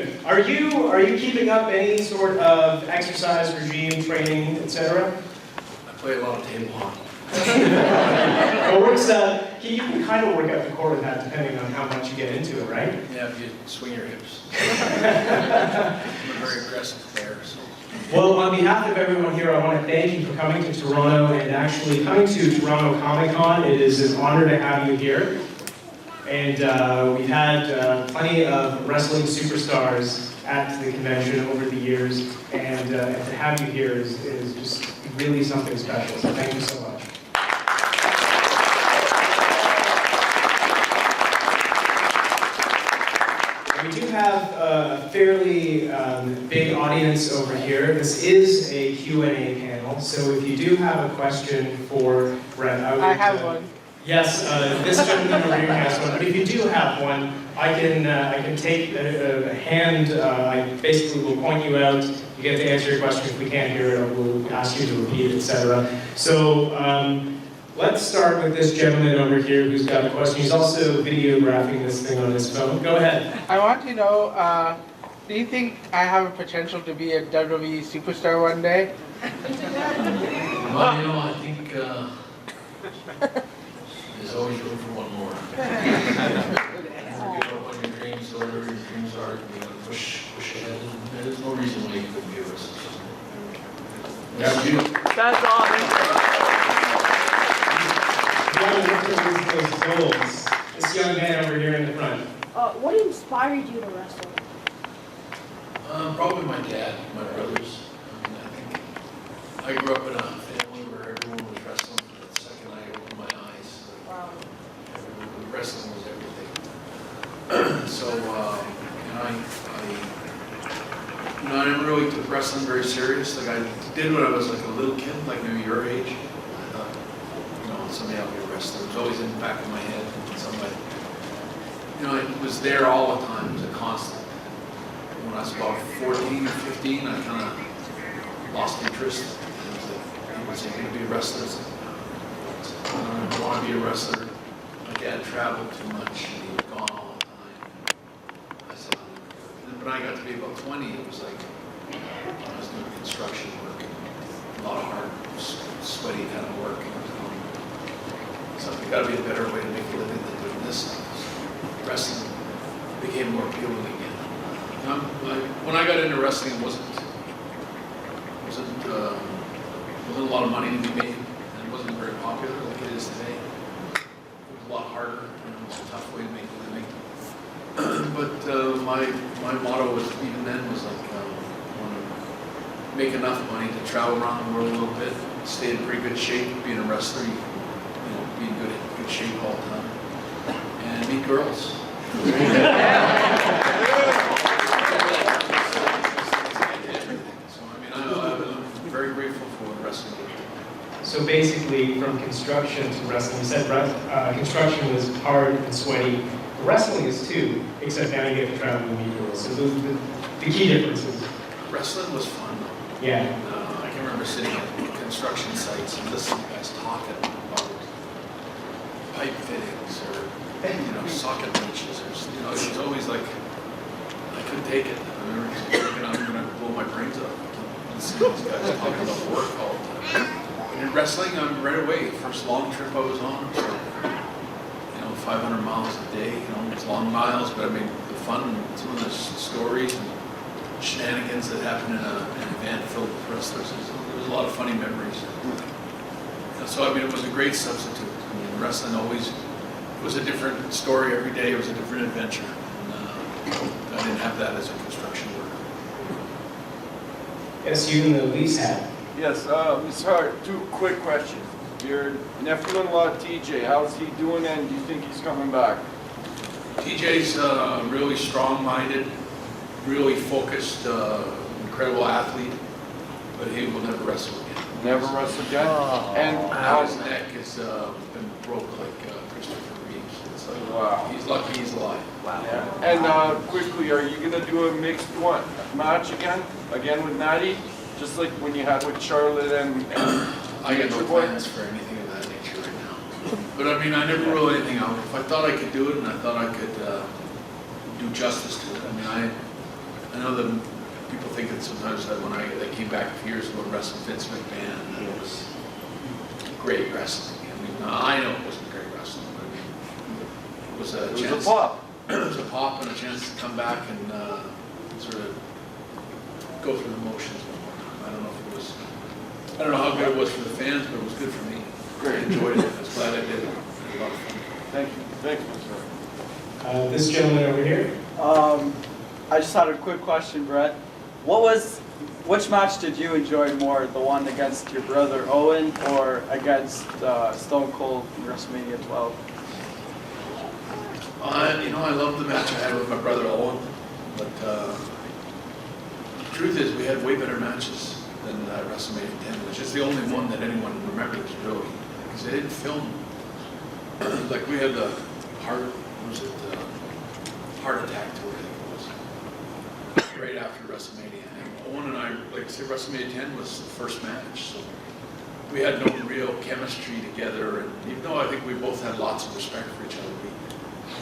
good. Are you keeping up any sort of exercise regime, training, etc.? I play a lot of table hockey. It works. You can kind of work out the core with that depending on how much you get into it, right? Yeah, if you swing your hips. I'm a very aggressive player. So. Well, on behalf of everyone here, I want to thank you for coming to Toronto and actually coming to Toronto ComiCon. It is an honor to have you here. And we've had plenty of wrestling superstars at the convention over the years, and to have you here is just really something special. So thank you so much. We do have a fairly big audience over here. This is a Q&A panel, so if you do have a question for Bret, I have one. Yes, this gentleman over here has one, but if you do have one, I can take a hand, I basically will point you out, you get to answer your question. If we can't hear it, we'll ask you to repeat, etc. So let's start with this gentleman over here who's got a question. He's also videographing this thing on his phone. Go ahead. I want to know, do you think I have a potential to be a WWE superstar one day? Well, you know, I think there's always room for one more. Never give up on your dreams, so whatever your dreams are, you gotta push ahead. And there's no reason why you couldn't be a wrestler. That's you. That's awesome. Those goals. This young man over here in the front. What inspired you to wrestle? Probably my dad, my brothers. I grew up in a family where everyone was wrestling. The second I opened my eyes, Wow. wrestling was everything. So, I never really took wrestling very serious. Like I did when I was like a little kid, like maybe your age. I thought, someday I'll be a wrestler. It was always in the back of my head. Somebody, it was there all the time. It was a constant. When I was about 14 or 15, I kind of lost interest. It was like, people would say, "You're going to be a wrestler." I don't want to be a wrestler. My dad traveled too much. He was gone all the time. I said, but when I got to be about 20, it was like I was doing construction work, a lot of hard, sweaty kind of work. So there's got to be a better way to make a living than doing this. Wrestling became more appealing again. When I got into wrestling, it wasn't a lot of money to be made, and it wasn't very popular like it is today. It was a lot harder, and it was a tough way to make a living. But my motto was, even then, was like, I want to make enough money to travel around the world a little bit, stay in pretty good shape. Being a wrestler, be in good shape all the time, and meet girls. I'm very grateful for what wrestling did. So basically, from construction to wrestling, you said construction was hard and sweaty. Wrestling is too, except now you get to travel and meet girls. So those are the key differences. Wrestling was fun though. Yeah. I can remember sitting at construction sites and listening to guys talking about pipe fittings or socket wrenches or it was always like I couldn't take it. I remember just thinking I'm going to blow my brains out. Listening to these guys talking about work all the time. And in wrestling, I'm right away. First long trip I was on, so, 500 miles a day. It's long miles, but I mean the fun, some of the stories and shenanigans that happened in an event filled with wrestlers. There was a lot of funny memories. And so it was a great substitute. Wrestling always was a different story every day. It was a different adventure. And, I didn't have that as a construction worker. Yes, you and the lease hat. Yes, Ms. Hart, 2 quick questions. Your nephew-in-law, TJ, how's he doing, and do you think he's coming back? TJ's really strong-minded, really focused, incredible athlete, but he will never wrestle again. Never wrestle again? Oh. And his neck has been broke like Christopher Reeves. It's like, wow. He's lucky he's alive. Wow. Yeah. And quickly, are you going to do a mixed match again with Natty? Just like when you had with Charlotte and I got no plans for anything of that nature right now. But I mean, I never rule anything out. If I thought I could do it and I thought I could do justice to it, I mean, I know that people think that sometimes that when I came back a few years ago and wrestled Vince McMahon, that it was great wrestling. I mean, I know it wasn't great wrestling, but I mean, it was a chance. a pop. It was a pop and a chance to come back and sort of go through the motions one more time. I don't know if it was, I don't know how good it was for the fans, but it was good for me. I enjoyed it. I was glad I did it. It was a lot of fun. Thank you. Thank you, sir. This gentleman over here. I just had a quick question, Bret. Which match did you enjoy more? The one against your brother Owen or against Stone Cold in WrestleMania 12? I love the match I had with my brother Owen, but the truth is we had way better matches than WrestleMania 10, which is the only one that anyone remembers really, because they didn't film. Like we had the heart attack tour, I think it was, right after WrestleMania. And Owen and I, like I said, WrestleMania 10 was the first match, so we had no real chemistry together. And even though I think we both had lots of respect for each other,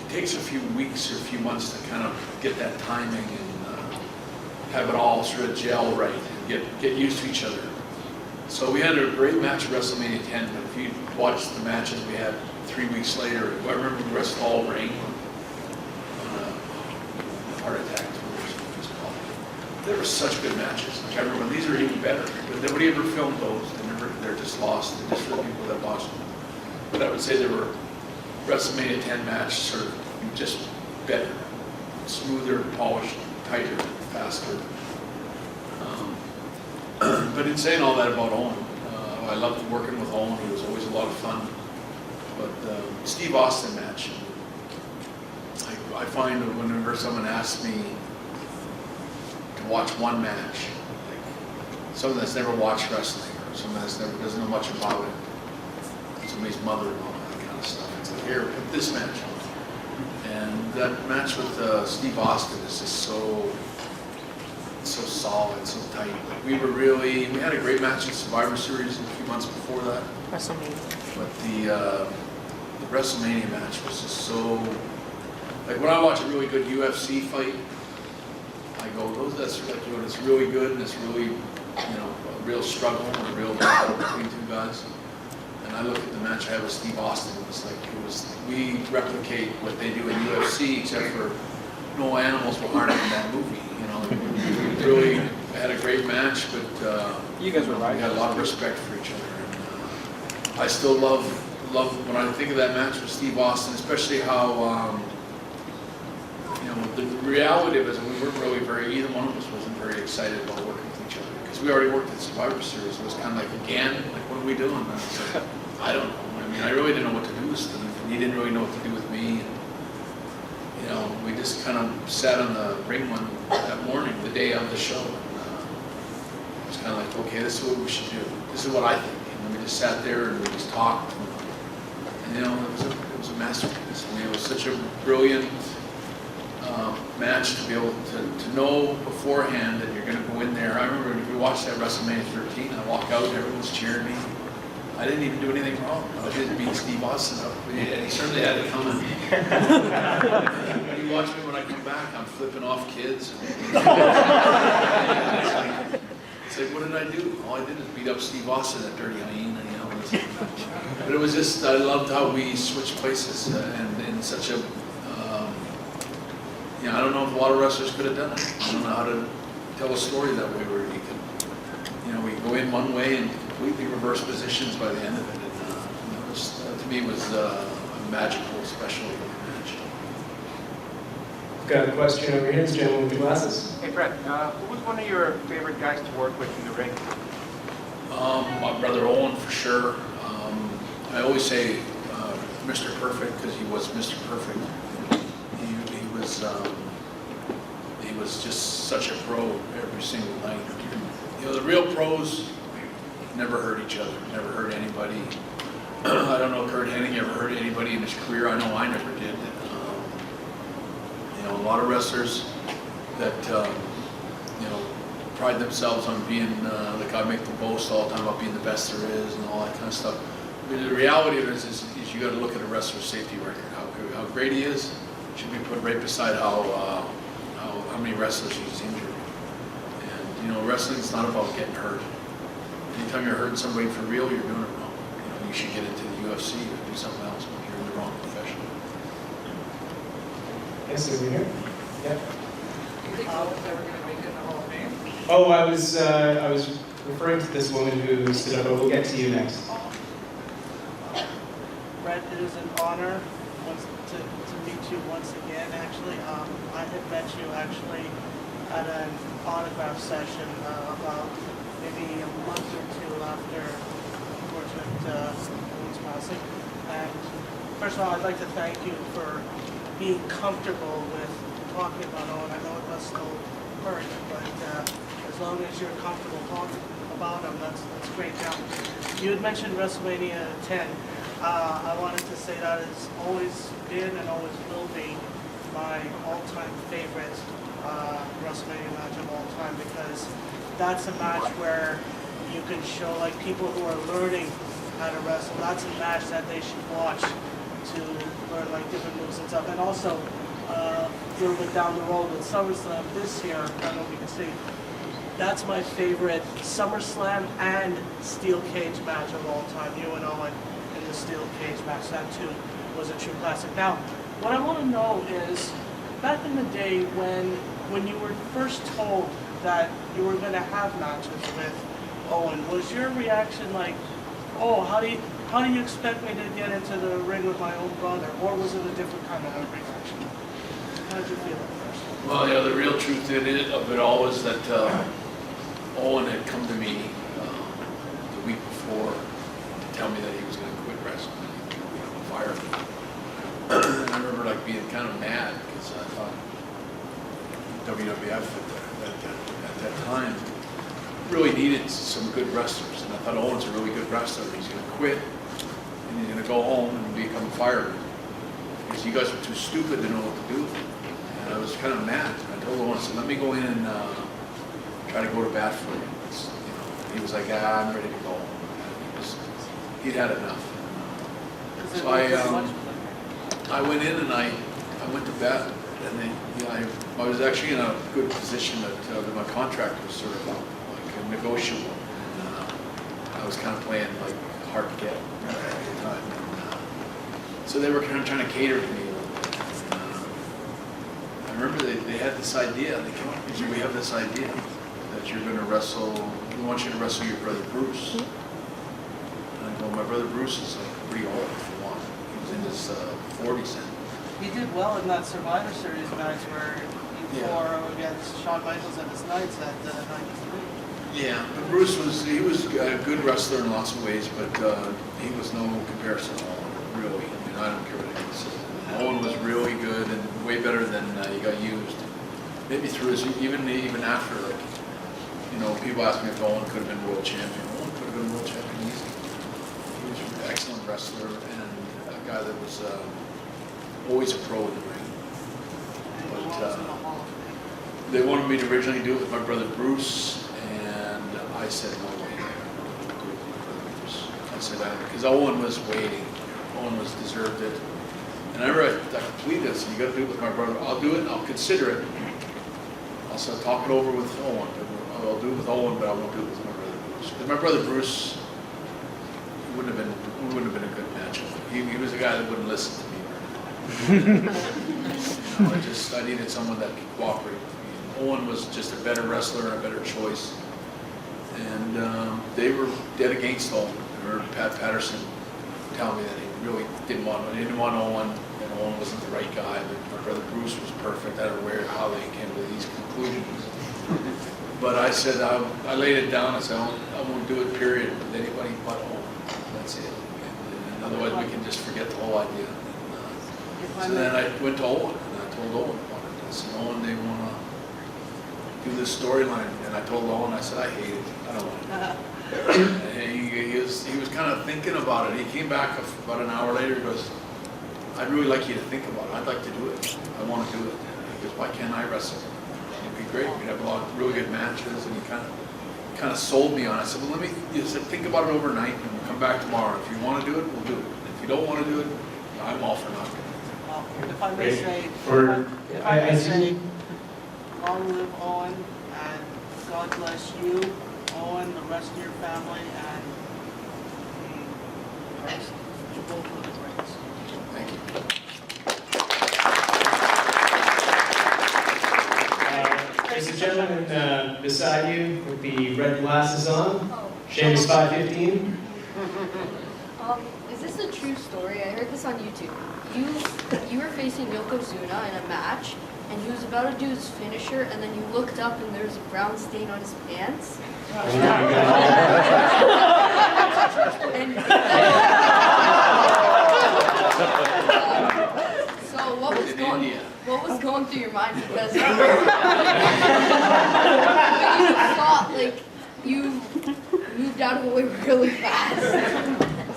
it takes a few weeks or a few months to kind of get that timing and have it all sort of gel right and get used to each other. So we had a great match at WrestleMania 10, but if you watch the matches we had 3 weeks later, I remember we wrestled all rain on a heart attack tour or something it was called. They were such good matches. Like I remember these are even better, but nobody ever filmed those. They're just lost. They're just for people that watch them. But I would say they were WrestleMania 10 match sort of just better, smoother, polished, tighter, faster. But in saying all that about Owen, I loved working with Owen. He was always a lot of fun. But Steve Austin match, I find that whenever someone asks me to watch one match, like someone that's never watched wrestling or someone that's never doesn't know much about it, somebody's mother and all that kind of stuff, it's like, here, put this match on. And that match with Steve Austin is just so solid, so tight. Like we had a great match in Survivor Series a few months before that. WrestleMania. But the WrestleMania match was just so, like when I watch a really good UFC fight, I go, that's like when it's really good and it's really, a real struggle and a real battle between two guys. And I look at the match I had with Steve Austin, we replicate what they do in UFC, except for no animals were harmed in that movie. We really had a great match, but You guys were right. we had a lot of respect for each other. And I still love when I think of that match with Steve Austin, especially how the reality of it is we weren't really either one of us wasn't very excited about working with each other because we already worked at Survivor Series. It was kind of like, again, like what are we doing? And I was like, I don't know. I mean, I really didn't know what to do with Steve, and he didn't really know what to do with me. And, we just kind of sat on the ring that morning, the day of the show. And it was kind of like, okay, this is what we should do. This is what I think. And we just sat there and we just talked. And it was a masterpiece. I mean, it was such a brilliant match to be able to know beforehand that you're going to go in there. I remember if we watched that WrestleMania 13, I walk out and everyone's cheering me. I didn't even do anything wrong. I didn't beat Steve Austin up. And he certainly had it coming. When you watch me when I come back, I'm flipping off kids. It's like, what did I do? All I did is beat up Steve Austin, that dirty hyena, But it was just, I loved how we switched places and in such a, I don't know if a lot of wrestlers could have done it. I don't know how to tell a story that way where you could, we go in one way and completely reverse positions by the end of it. And it was, to me, was a magical, special match. Got a question over here, this gentleman with the glasses. Hey Bret, who was one of your favorite guys to work with in the ring? My brother Owen, for sure. I always say Mr. Perfect because he was Mr. Perfect. He was just such a pro every single night. The real pros never hurt each other, never hurt anybody. I don't know if Kurt Hennig ever hurt anybody in his career. I know I never did. A lot of wrestlers that pride themselves on being like I make the boast all the time about being the best there is and all that kind of stuff. I mean, the reality of it is you got to look at a wrestler's safety record. How great he is should be put right beside how many wrestlers he's injured. You know, wrestling's not about getting hurt. Anytime you're hurting somebody for real, you're doing it wrong. You know, you should get into the UFC or do something else when you're in the wrong profession. Yes, over here. Yeah. Do you think Owen's ever going to make it in the Hall of Fame? Oh, I was referring to this woman who stood up, but we'll get to you next. Bret, it is an honor to meet you once again. Actually, I had met you actually at an autograph session about maybe a month or two after unfortunate Owen's passing. And first of all, I'd like to thank you for being comfortable with talking about Owen. I know it must still hurt, but as long as you're comfortable talking about him, that's great. Now, you had mentioned WrestleMania 10. I wanted to say that has always been and always will be my all-time favorite WrestleMania match of all time, because that's a match where you can show like people who are learning how to wrestle. That's a match that they should watch to learn like different moves and stuff. And also a little bit down the road with SummerSlam this year, I don't know if you can see, that's my favorite SummerSlam and steel cage match of all time. You and Owen in the steel cage match, that too was a true classic. Now, what I want to know is, back in the day when you were first told that you were going to have matches with Owen, was your reaction like, oh, how do you expect me to get into the ring with my own brother? Or was it a different kind of reaction? How did you feel at first? Well, the real truth of it all was that Owen had come to me the week before to tell me that he was going to quit wrestling. He was going to fire me. And I remember like being kind of mad because I thought WWF at that time really needed some good wrestlers, and I thought Owen's a really good wrestler. He's going to quit and he's going to go home and become a fireman because you guys are too stupid to know what to do. And I was kind of mad. I told Owen, I said, let me go in and try to go to bat for you. He was like, I'm ready to go. He'd had enough. So I went in and I went to bat, and then I was actually in a good position that my contract was sort of like negotiable. And, I was kind of playing like hard to get at the time. And, so they were kind of trying to cater to me a little bit. I remember they had this idea. They came up and said, we have this idea that you're going to wrestle. We want you to wrestle your brother Bruce. And I go, my brother Bruce is like pretty old for one. He was in his 40s then. He did well in that Survivor Series match where he fore against Shawn Michaels and his Knights at 93. Yeah, but Bruce was a good wrestler in lots of ways, but he was no comparison to Owen, really. I mean, I don't care what anyone says. Owen was really good and way better than he got used. Maybe through his, even after, like, you know, people ask me if Owen could have been world champion. Owen could have been world champion easy. He was an excellent wrestler and a guy that was always a pro in the ring. But they wanted me to originally do it with my brother Bruce, and I said no way. I don't do it with my brother Bruce. I said because Owen was waiting. Owen deserved it. And I remember I pleaded, I said, you got to do it with my brother. I'll do it, and I'll consider it. I'll start talking over with Owen. I'll do it with Owen, but I won't do it with my brother Bruce. Because my brother Bruce wouldn't have been a good match. He was a guy that wouldn't listen to me. I needed someone that could cooperate with me. Owen was just a better wrestler and a better choice. And they were dead against Owen. I remember Pat Patterson telling me that he really didn't want Owen, and Owen wasn't the right guy, but my brother Bruce was perfect. I don't know how they came to these conclusions. But I said, I laid it down. I said, I won't do it, period, with anybody but Owen. That's it. And otherwise, we can just forget the whole idea. So then I went to Owen, and I told Owen about it. I said, Owen, they want to do this storyline. And I told Owen, I said, I hate it. I don't want it. And he was kind of thinking about it. He came back about an hour later. He goes, I'd really like you to think about it. I'd like to do it. I want to do it. He goes, why can't I wrestle? It'd be great. We'd have a lot of really good matches. And he kind of sold me on it. I said, well, think about it overnight, and we'll come back tomorrow. If you want to do it, we'll do it. If you don't want to do it, I'm all for not doing it. If I may say, I see. long live Owen, and God God bless you, Owen, the rest of your family, and the rest of both of the greats. Thank you. There's a gentleman beside you with the red glasses on. Seamus 515. Is this a true story? I heard this on YouTube. You were facing Yokozuna in a match, and he was about to do his finisher, and then you looked up and there was a brown stain on his pants. So what was going through your mind? Because you thought like you moved out of the way really fast.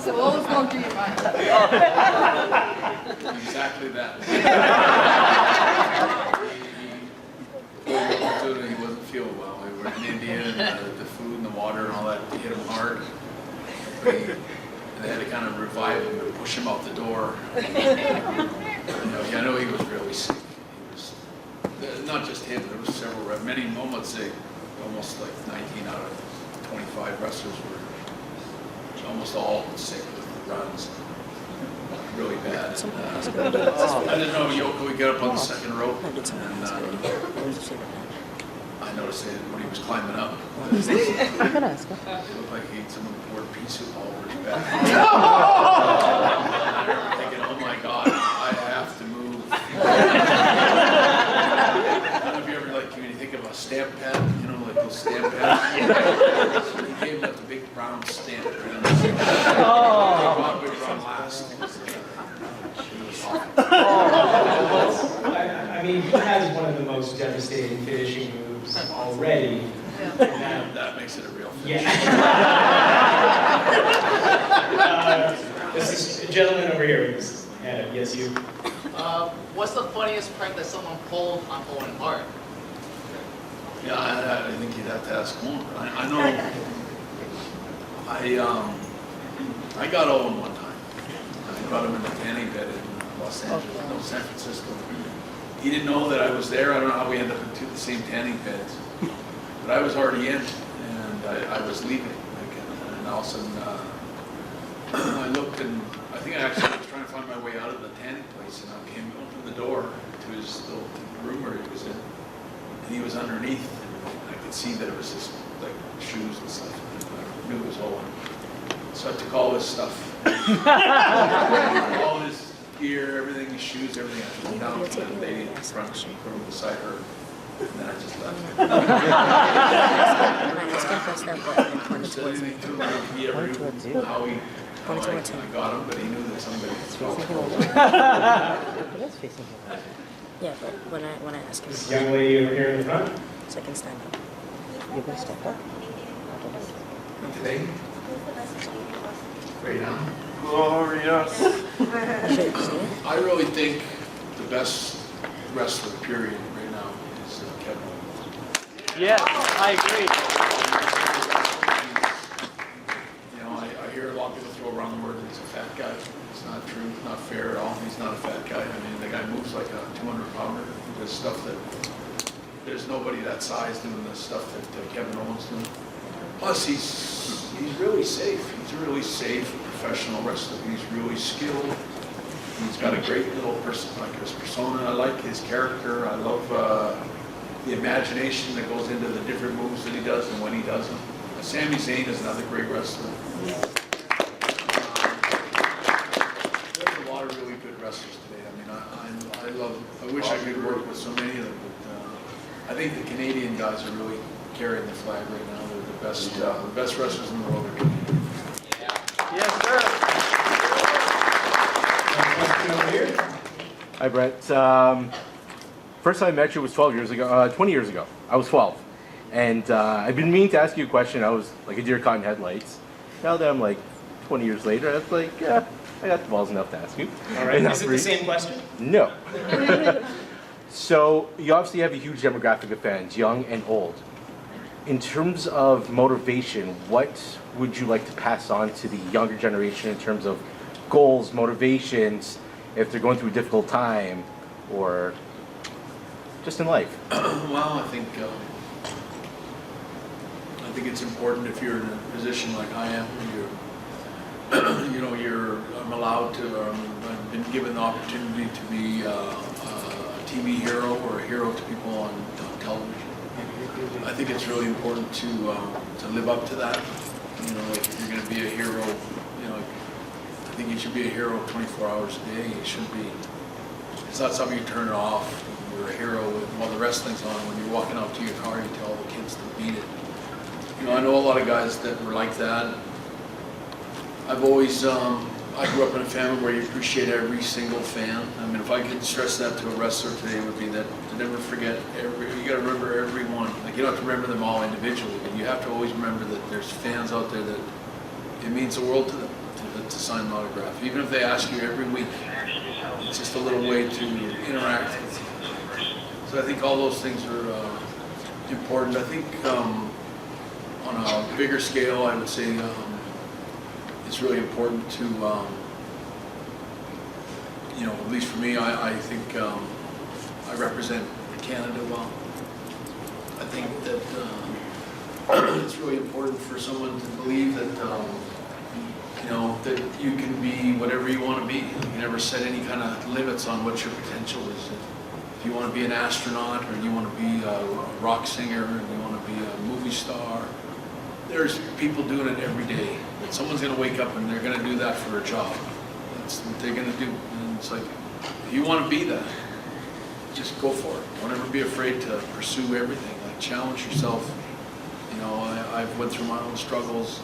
So what was going through your mind? Exactly that. He wasn't feeling well. We were in India, and the food and the water and all that hit him hard. And they had to kind of revive him and push him out the door. I know he was really sick. He was, not just him, there was many moments, almost like 19 out of 25 wrestlers were almost all sick with the runs. Really bad. And, I didn't know Yoko would get up on the second rope, and I noticed that when he was climbing up, it looked like someone poured pea soup all over his back. And I remember thinking, oh my God, I have to move. I don't know if you ever, like, when you think of a stamp pad, like those stamp pads. So he gave that the big brown stamp. God would run last. I mean, he has one of the most devastating finishing moves already. And that makes it a real finish. Yeah. This is a gentleman over here. Yes, you. What's the funniest prank that someone pulled on Owen Hart? Yeah, I think you'd have to ask Owen. I know. I got Owen one time. I got him in the tanning bed in Los Angeles, San Francisco. He didn't know that I was there. I don't know how we ended up in the same tanning beds. But I was already in, and I was leaving. And all of a sudden, I looked, and I think I actually was trying to find my way out of the tanning place, and I opened the door to his little room where he was in, and he was underneath. And I could see that it was his shoes and stuff. And I knew it was Owen. So I took all his stuff, all his gear, everything, his shoes, everything. I took them down to the lady in front, from beside her. And then I just left. So anything to him, he ever knew how I got him, but he knew that somebody was Yeah, but when I ask him, This young lady over here in the front. so I can stand up. You're gonna step up. today. Right now. Glorious. I really think the best wrestler, period, right now is Kevin Owens. Yes, I agree. I hear a lot of people throw around the word that he's a fat guy. It's not true, not fair at all. He's not a fat guy. I mean, the guy moves like a 200-pounder. He does stuff that there's nobody that size doing the stuff that Kevin Owens doing. Plus, he's really safe. He's a really safe professional wrestler. He's really skilled. He's got a great little person, like his persona. I like his character. I love the imagination that goes into the different moves that he does and when he does them. Sami Zayn is another great wrestler. There's a lot of really good wrestlers today. I mean, I wish I could work with so many of them, but I think the Canadian guys are really carrying the flag right now. They're the best wrestlers in the world. Yes, sir. Hi, Bret. First time I met you was 20 years ago. I was 12. And I've been meaning to ask you a question. I was like a deer caught in headlights. Now that I'm like 20 years later, I was like, yeah, I got the balls enough to ask you. All right, is it the same question? No. So you obviously have a huge demographic of fans, young and old. In terms of motivation, what would you like to pass on to the younger generation in terms of goals, motivations, if they're going through a difficult time, or just in life? Well, I think I think it's important if you're in a position like I am, where I'm allowed to, I've been given the opportunity to be a TV hero or a hero to people on television. I think it's really important to live up to that. If you're going to be a hero, I think you should be a hero 24 hours a day. It should be. It's not something you turn it off. You're a hero while the wrestling's on. When you're walking out to your car, you tell the kids to beat it. I know a lot of guys that were like that. I've always, I grew up in a family where you appreciate every single fan. I mean, if I could stress that to a wrestler today, it would be that to never forget you got to remember everyone. Like, you don't have to remember them all individually, but you have to always remember that there's fans out there that it means the world to them to sign an autograph. Even if they ask you every week, it's just a little way to interact. So I think all those things are important. I think on a bigger scale, I would say it's really important to, at least for me, I think I represent Canada well. I think that it's really important for someone to believe that, that you can be whatever you want to be. You can never set any kind of limits on what your potential is. If you want to be an astronaut, or you want to be a rock singer, or you want to be a movie star, there's people doing it every day. And someone's going to wake up and they're going to do that for a job. That's what they're going to do. And it's like, if you want to be that, just go for it. Don't ever be afraid to pursue everything. Like, challenge yourself. I've went through my own struggles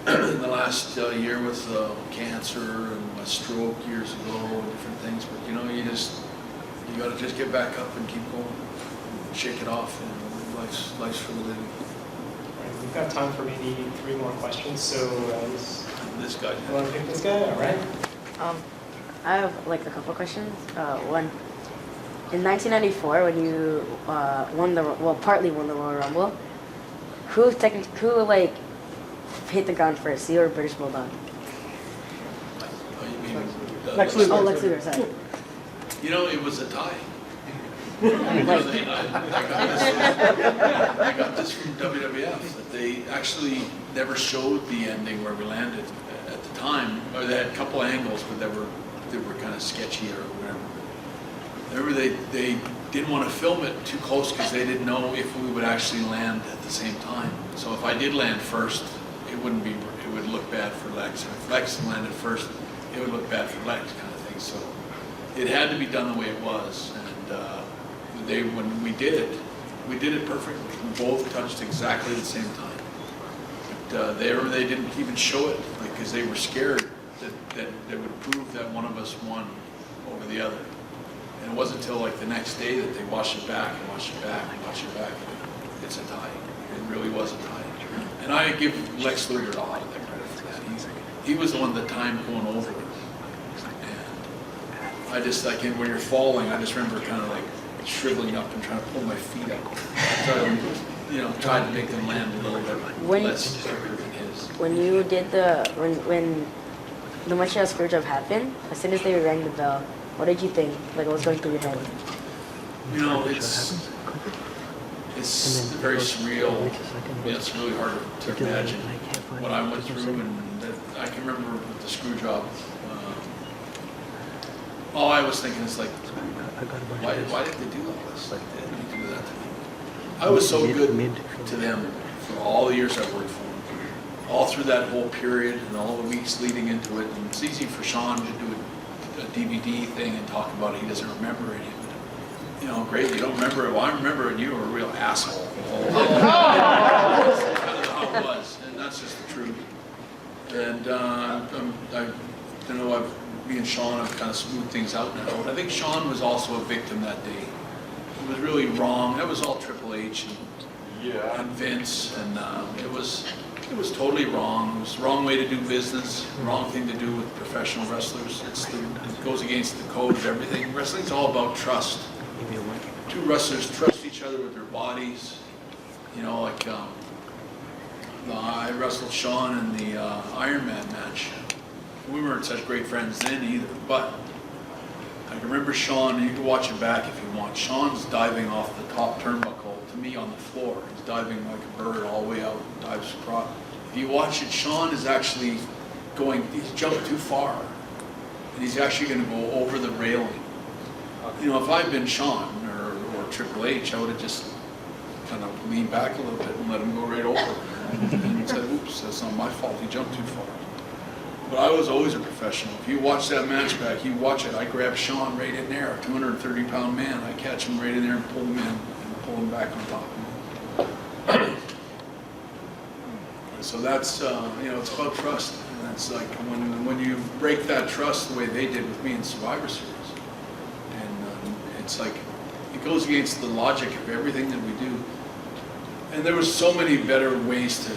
in the last year with cancer and my stroke years ago and different things. But you got to just get back up and keep going, and shake it off. And life's for the living. Right, we've got time for maybe 3 more questions. So this guy. You want to pick this guy? All right. I have a couple questions. One, in 1994, when you partly won the Royal Rumble, who hit the ground first, you or British Bulldog? You mean Lex Luger. Oh, Lex Luger, sorry. It was a tie. I got this from WWF, that they actually never showed the ending where we landed at the time. Or they had a couple angles, but they were kind of sketchy or whatever. Remember, they didn't want to film it too close because they didn't know if we would actually land at the same time. So if I did land first, it would look bad for Lex. And if Lex landed first, it would look bad for Lex, kind of thing. So it had to be done the way it was. And when we did it perfectly. We both touched exactly the same time. But they didn't even show it, because they were scared that they would prove that one of us won over the other. And it wasn't until the next day that they watched it back and watched it back and watched it back. It's a tie. It really was a tie. And I give Lex Luger a lot of the credit for that. He was the one that timed going over it. And I just, when you're falling, I just remember kind of shriveling up and trying to pull my feet up. So, tried to make them land a little bit less quicker than his. When you did when the Montreal Screwjob happened, as soon as they rang the bell, what did you think? What was going through your head? It's very surreal. It's really hard to imagine what I went through, and that I can remember with the screw job. All I was thinking is why did they do all this? They didn't do that to me. I was so good to them for all the years I worked for them, all through that whole period and all the weeks leading into it. And it's easy for Sean to do a DVD thing and talk about it. He doesn't remember any of it. Great, you don't remember it. Well, I remember it. You were a real asshole. That's kind of how it was, and that's just the truth. And me and Sean have kind of smoothed things out now. But I think Sean was also a victim that day. It was really wrong. That was all Triple H and Vince, and it was totally wrong. It was the wrong way to do business, the wrong thing to do with professional wrestlers. It goes against the code of everything. Wrestling's all about trust. Two wrestlers trust each other with their bodies. I wrestled Sean in the Iron Man match. We weren't such great friends then either, but I can remember Sean, and you can watch it back if you want. Sean's diving off the top turnbuckle to me on the floor. He's diving like a bird all the way out, dives across. If you watch it, Sean is actually he's jumped too far. And he's actually going to go over the railing. You know, if I'd been Sean or Triple H, I would have just kind of leaned back a little bit and let him go right over. And said, oops, that's not my fault, he jumped too far. But I was always a professional. If you watch that match back, you watch it, I grab Sean right in there, a 230-pound man. I catch him right in there and pull him in and pull him back on top of him. So that's, you know, it's about trust. And it's like when you break that trust the way they did with me in Survivor Series. And it's like, it goes against the logic of everything that we do. And there was so many better ways to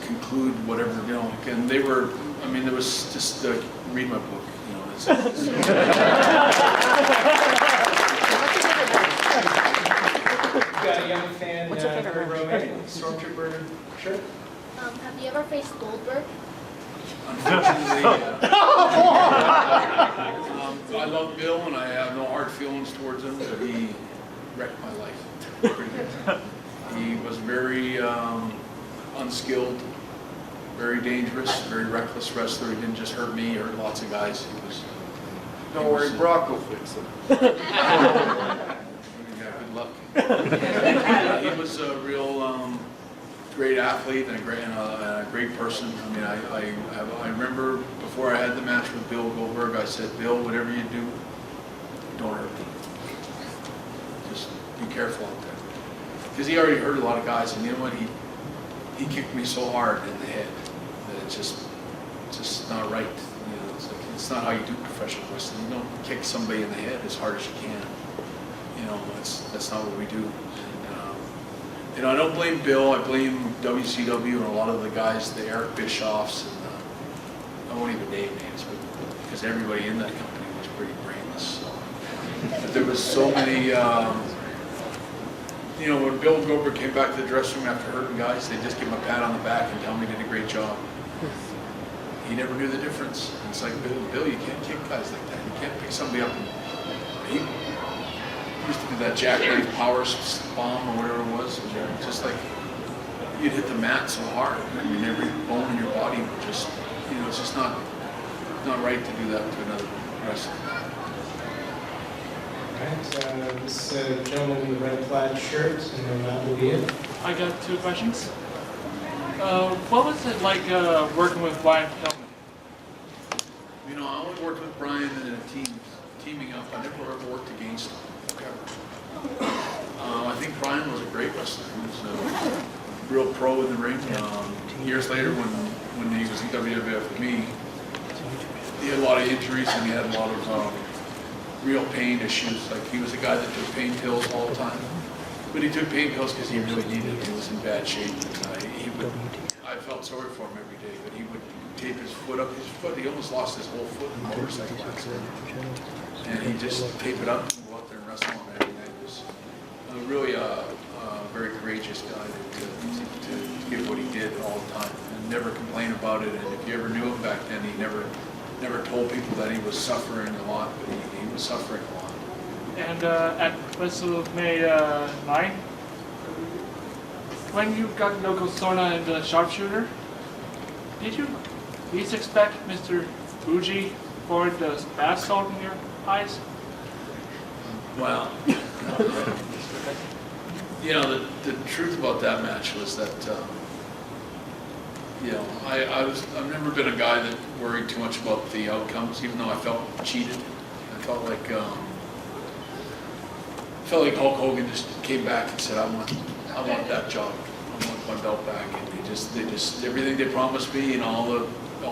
conclude whatever, you know, and they were, I mean, there was just, read my book, you know. It's Got a young fan, What's your favorite third row match? A, Stormtrooper shirt. Have you ever faced Goldberg? Unfortunately, I love Bill and I have no hard feelings towards him, but he wrecked my life. Pretty good. He was very unskilled, very dangerous, very reckless wrestler. He didn't just hurt me, he hurt lots of guys. Don't worry, Brock will fix it. Yeah, good luck. He was a real great athlete and a great person. I mean, I remember before I had the match with Bill Goldberg, I said, Bill, whatever you do, don't hurt me. Just be careful out there. Because he already hurt a lot of guys, and you know what? He kicked me so hard in the head that it's just not right. You know, it's not how you do professional wrestling. You don't kick somebody in the head as hard as you can. You know, that's not what we do. And I don't blame Bill. I blame WCW and a lot of the guys, the Eric Bischoffs, and I won't even name names, because everybody in that company was pretty brainless. So. But there was so many. You know, when Bill Goldberg came back to the dressing room after hurting guys, they just give him a pat on the back and tell him he did a great job. He never knew the difference. It's like, Bill, you can't kick guys like that. You can't pick somebody up and he used to do that jackknife power bomb or whatever it was. Just like, you'd hit the mat so hard. I mean, every bone in your body would just, you know, it's just not right to do that to another wrestler. Alright, this gentleman in the red plaid shirt, and then that will be it. I got two questions. What was it like working with Brian Pillman? You know, I only worked with Brian in a teaming up. I never ever worked against him, ever. I think Brian was a great wrestler. He was a real pro in the ring. Years later, when he was in WWF with me, he had a lot of injuries and he had a lot of real pain issues. Like, he was a guy that took pain pills all the time. But he took pain pills because he really needed it. He was in bad shape. I felt sorry for him every day, but he would tape his foot up. He almost lost his whole foot in a motorcycle accident. And he'd just tape it up and go out there and wrestle him every night. It was really a very courageous guy to give what he did all the time and never complain about it. And if you ever knew him back then, he never told people that he was suffering a lot, but he was suffering a lot. And at WrestleMania 9, when you got Yokozuna and the sharpshooter, did you at least expect Mr. Fuji for the bath salt in your eyes? Well, you know, the truth about that match was that, you know, I've never been a guy that worried too much about the outcomes, even though I felt cheated. I felt like Hulk Hogan just came back and said, I want that job. I want my belt back. And they just everything they promised me and all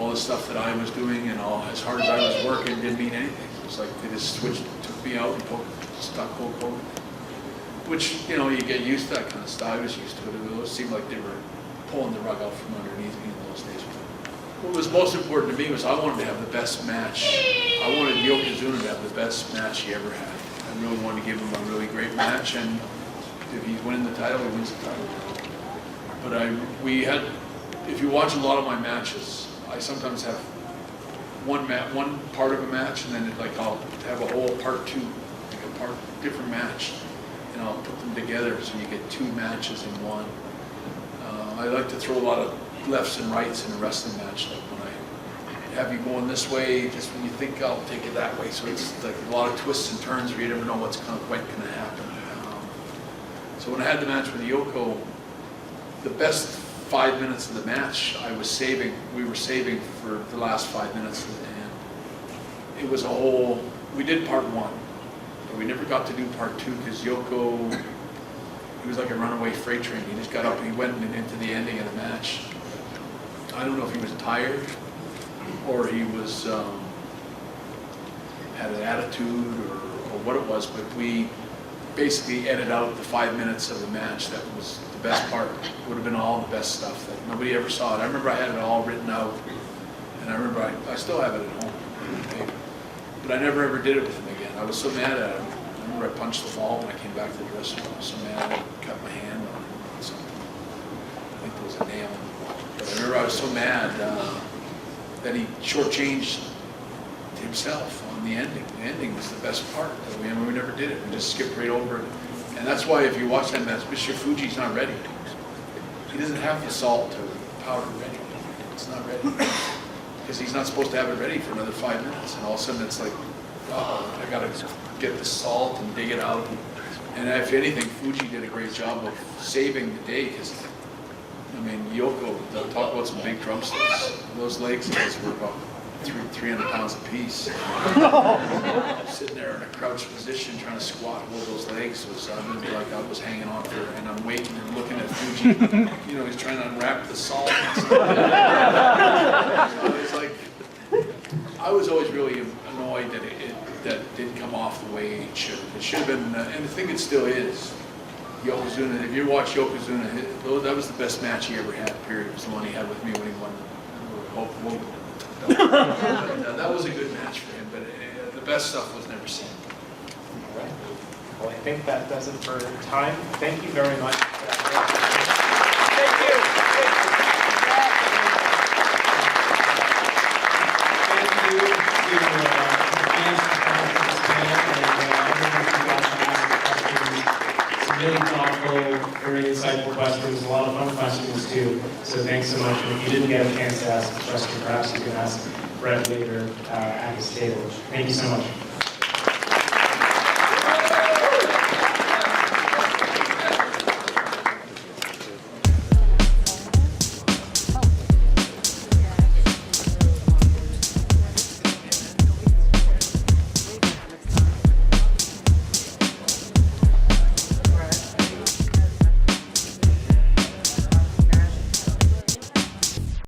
the stuff that I was doing and as hard as I was working didn't mean anything. It was like they just took me out and stuck Hulk Hogan. Which, you know, you get used to that kind of stuff. I was used to it. It always seemed like they were pulling the rug out from underneath me in those days. What was most important to me was I wanted to have the best match. I wanted Yokozuna to have the best match he ever had. I really wanted to give him a really great match, and if he's winning the title, he wins the title. But if you watch a lot of my matches, I sometimes have one part of a match, and then I'll have a whole part two, like a different match. and I'll put them together so you get 2 matches in one. I like to throw a lot of lefts and rights in a wrestling match, like when I have you going this way, just when you think I'll take it that way. So it's like a lot of twists and turns where you never know what's quite going to happen. So when I had the match with Yoko, the best 5 minutes of the match we were saving for the last 5 minutes, and it was a whole, we did part 1, but we never got to do part 2 because Yoko, he was like a runaway freight train. He just got up and he went into the ending of the match. I don't know if he was tired or he was had an attitude or what it was, but we basically edited out the 5 minutes of the match. That was the best part. It would have been all the best stuff that nobody ever saw it. I remember I had it all written out, and I remember I still have it at home. Okay? But I never ever did it with him again. I was so mad at him. I remember I punched the wall when I came back to the dressing room. I was so mad I cut my hand on something. I think there was a nail in the wall. But I remember I was so mad that he shortchanged himself on the ending. The ending was the best part. We never did it. We just skipped right over it. And that's why if you watch that match, Mr. Fuji's not ready. He doesn't have the salt or the powder ready. It's not ready. Because he's not supposed to have it ready for another 5 minutes. And all of a sudden it's like, oh, I gotta get the salt and dig it out. And if anything, Fuji did a great job of saving the day, because I mean, Yoko, they'll talk about some big drumsticks. Those legs were about 300 pounds apiece. Sitting there in a crouched position trying to squat hold those legs was like I was hanging on for, and I'm waiting and looking at Fuji. You know, he's trying to unwrap the salt. So it's like, I was always really annoyed that that didn't come off the way it should. It should have been, and I think it still is. Yokozuna, if you watch Yokozuna, that was the best match he ever had, period. It was the one he had with me when he won. That was a good match for him, but the best stuff was never seen. All right. Well, I think that does it for time. Thank you very much. Thank you. Really thoughtful, very insightful questions, a lot of fun questions too. So thanks so much. And if you didn't get a chance to ask a question, perhaps you can ask Bret later at his table. Thank you so much.